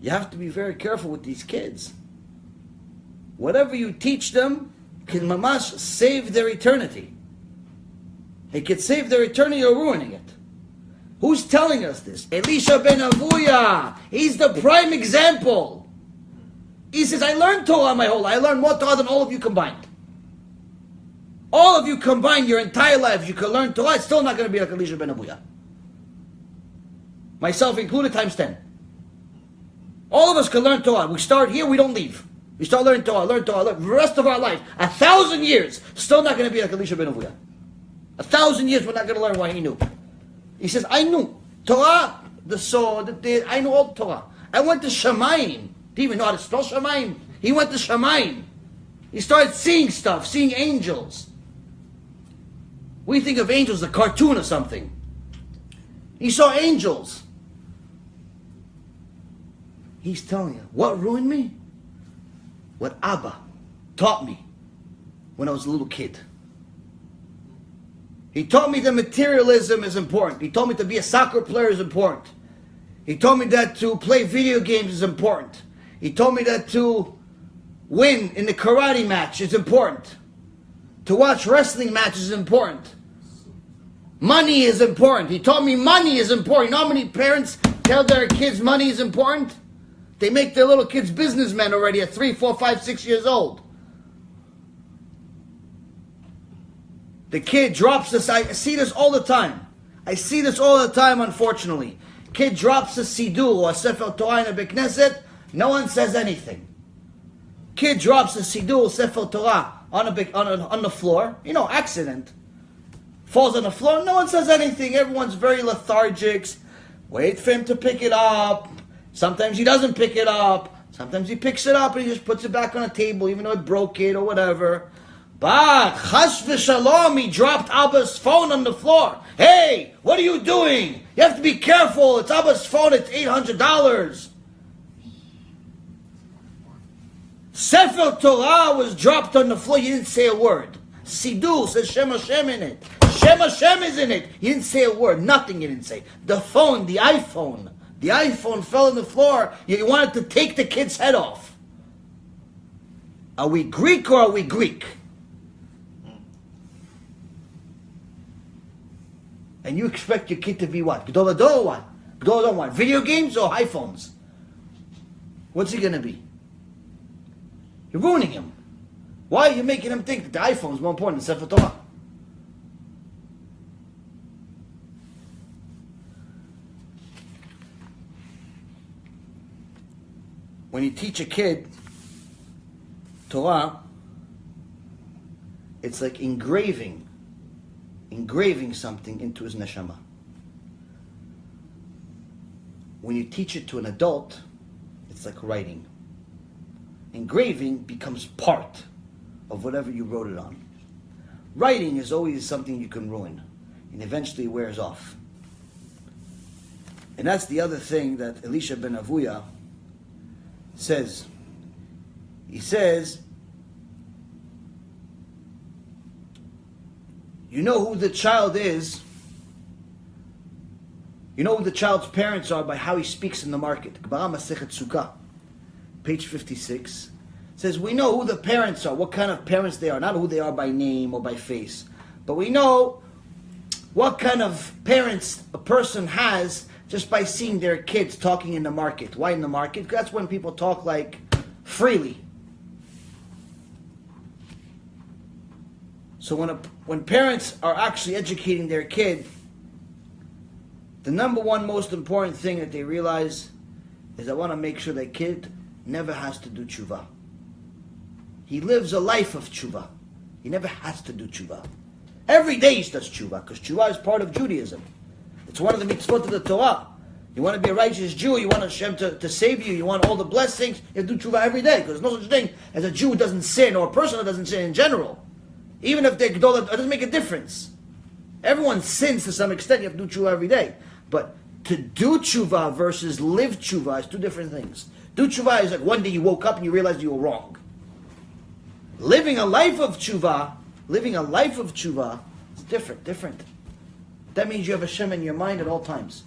You have to be very careful with these kids. Whatever you teach them can mamash save their eternity. It can save their eternity or ruining it. Who's telling us this? Elisha ben Avuya. He's the prime example. He says, I learned Torah my whole life. I learned more Torah than all of you combined. All of you combined your entire life, you could learn Torah, it's still not going to be like Elisha ben Avuya. Myself included, times 10. All of us can learn Torah. We start here, we don't leave. We start learning Torah, learn the rest of our life. 1,000 years, still not going to be like Elisha ben Avuya. 1,000 years, we're not going to learn what he knew. He says, I knew Torah, the sword, I knew all Torah. I went to Shamayim. Do you even know how to spell Shamayim? He went to Shamayim. He started seeing stuff, seeing angels. We think of angels as a cartoon or something. He saw angels. He's telling you, what ruined me? What Abba taught me when I was a little kid. He taught me that materialism is important. He told me to be a soccer player is important. He told me that to play video games is important. He told me that to win in the karate match is important. To watch wrestling matches is important. Money is important. He taught me money is important. You know how many parents tell their kids money is important? They make their little kids businessmen already at 3, 4, 5, 6 years old. The kid drops this. I see this all the time. I see this all the time, unfortunately. Kid drops a Sidur or a Sefer Torah in a Bekneset. No one says anything. Kid drops a Sidur, Sefer Torah on the floor. You know, accident. Falls on the floor. No one says anything. Everyone's very lethargic. Wait for him to pick it up. Sometimes he doesn't pick it up. Sometimes he picks it up and he just puts it back on the table, even though it broke it or whatever. But Chas v'Shalom, he dropped Abba's phone on the floor. Hey, what are you doing? You have to be careful. It's Abba's phone. It's $800. Sefer Torah was dropped on the floor. You didn't say a word. Sidur says Shem Hashem in it. Shem Hashem is in it. You didn't say a word. Nothing you didn't say. The phone, the iPhone fell on the floor. You wanted to take the kid's head off. Are we Greek or are we Greek? And you expect your kid to be what? Gdol Ador or what? Gdol Ador what? Video games or iPhones? What's he going to be? You're ruining him. Why are you making him think that the iPhone is more important than Sefer Torah? When you teach a kid Torah, it's like engraving something into his neshama. When you teach it to an adult, it's like writing. Engraving becomes part of whatever you wrote it on. Writing is always something you can ruin, and eventually it wears off. And that's the other thing that Elisha ben Avuya says. He says, you know who the child is. You know who the child's parents are by how he speaks in the market. Gemara Masechet Sukkah, page 56, says we know who the parents are, what kind of parents they are, not who they are by name or by face, but we know what kind of parents a person has just by seeing their kids talking in the market. Why in the market? Because that's when people talk like freely. So when parents are actually educating their kid, the number one most important thing that they realize is I want to make sure that kid never has to do tshuva. He lives a life of tshuva. He never has to do tshuva. Every day he does tshuva, because tshuva is part of Judaism. It's one of the mitzvot of the Torah. You want to be a righteous Jew, you want Hashem to save you, you want all the blessings, you have to do tshuva every day, because there's no such thing as a Jew who doesn't sin, or a person who doesn't sin in general. Even if they're Gdol, it doesn't make a difference. Everyone sins to some extent, you have to do tshuva every day. But to do tshuva versus live tshuva is two different things. Do tshuva is like one day you woke up and you realized you were wrong. Living a life of tshuva is different. That means you have Hashem in your mind at all times.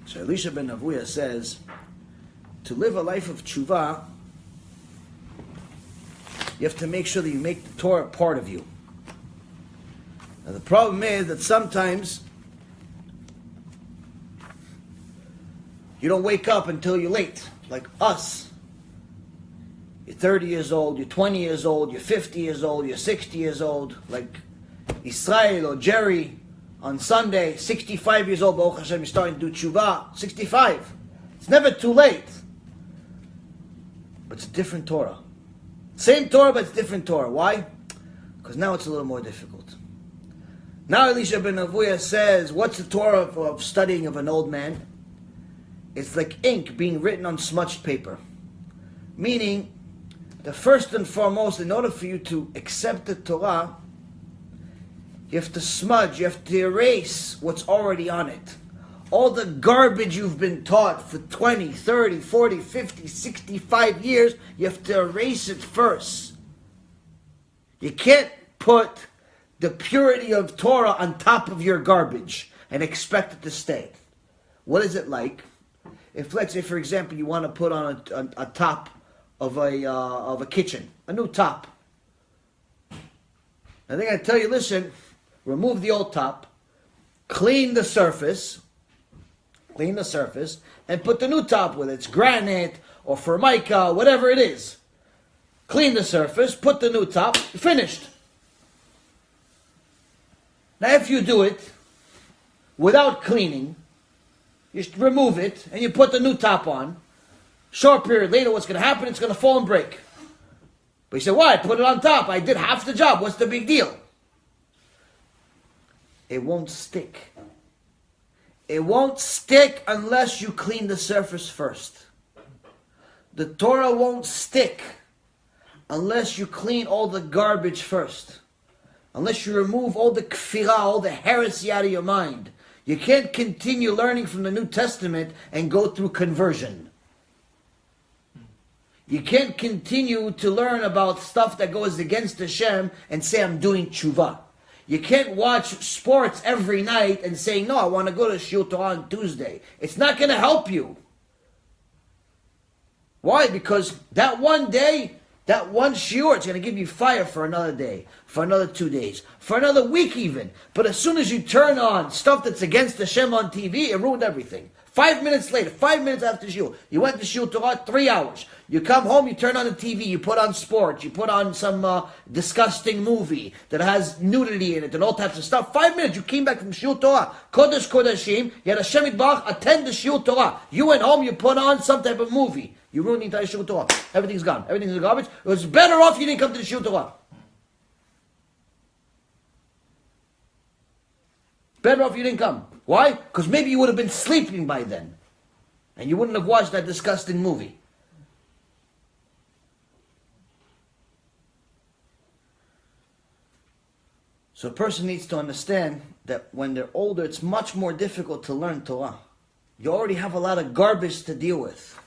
So So Elisha ben Avuya says, to live a life of tshuva, you have to make sure that you make the Torah part of you. Now the problem is that sometimes you don't wake up until you're late, like us. You're 30 years old, you're 20 years old, you're 50 years old, you're 60 years old, like Israel or Jerry on Sunday, 65 years old, Baruch Hashem, you're starting to do tshuva, 65. It's never too late. But it's a different Torah. Same Torah, but it's different Torah. Why? Because now it's a little more difficult. Now Elisha ben Avuya says, what's the Torah of studying of an old man? It's like ink being written on smudged paper. Meaning, the first and foremost, in order for you to accept the Torah, you have to smudge, you have to erase what's already on it. All the garbage you've been taught for 20, 30, 40, 50, 65 years, you have to erase it first. You can't put the purity of Torah on top of your garbage and expect it to stay. What is it like? If, let's say, for example, you want to put on a top of a kitchen, a new top. I think I tell you, listen, remove the old top, clean the surface, and put the new top with it. It's granite or formica, whatever it is. Clean the surface, put the new top, finished. Now if you do it without cleaning, you remove it and you put the new top on, short period later what's going to happen? It's going to fall and break. But you say, why? I put it on top. I did half the job. What's the big deal? It won't stick. It won't stick unless you clean the surface first. The Torah won't stick unless you clean all the garbage first. Unless you remove all the kfirah, all the heresy out of your mind. You can't continue learning from the New Testament and go through conversion. You can't continue to learn about stuff that goes against Hashem and say, I'm doing tshuva. You can't watch sports every night and say, no, I want to go to Shiur Torah on Tuesday. It's not going to help you. Why? Because that one day, that one shiur, it's going to give you fire for another day, for another 2 days, for another week even. But as soon as you turn on stuff that's against Hashem on TV, it ruined everything. 5 minutes later, 5 minutes after shiur, you went to Shiur Torah 3 hours. You come home, you turn on the TV, you put on sports, you put on some disgusting movie that has nudity in it and all types of stuff. 5 minutes, you came back from Shiur Torah, Kodesh Kodashim, you had Hashem Yitbarach attend the Shiur Torah. You went home, you put on some type of movie. You ruined the entire Shiur Torah. Everything's gone. Everything's garbage. It was better off you didn't come to the Shiur Torah. Better off you didn't come. Why? Because maybe you would have been sleeping by then. And you wouldn't have watched that disgusting movie. So a person needs to understand that when they're older, it's much more difficult to learn Torah. You already have a lot of garbage to deal with.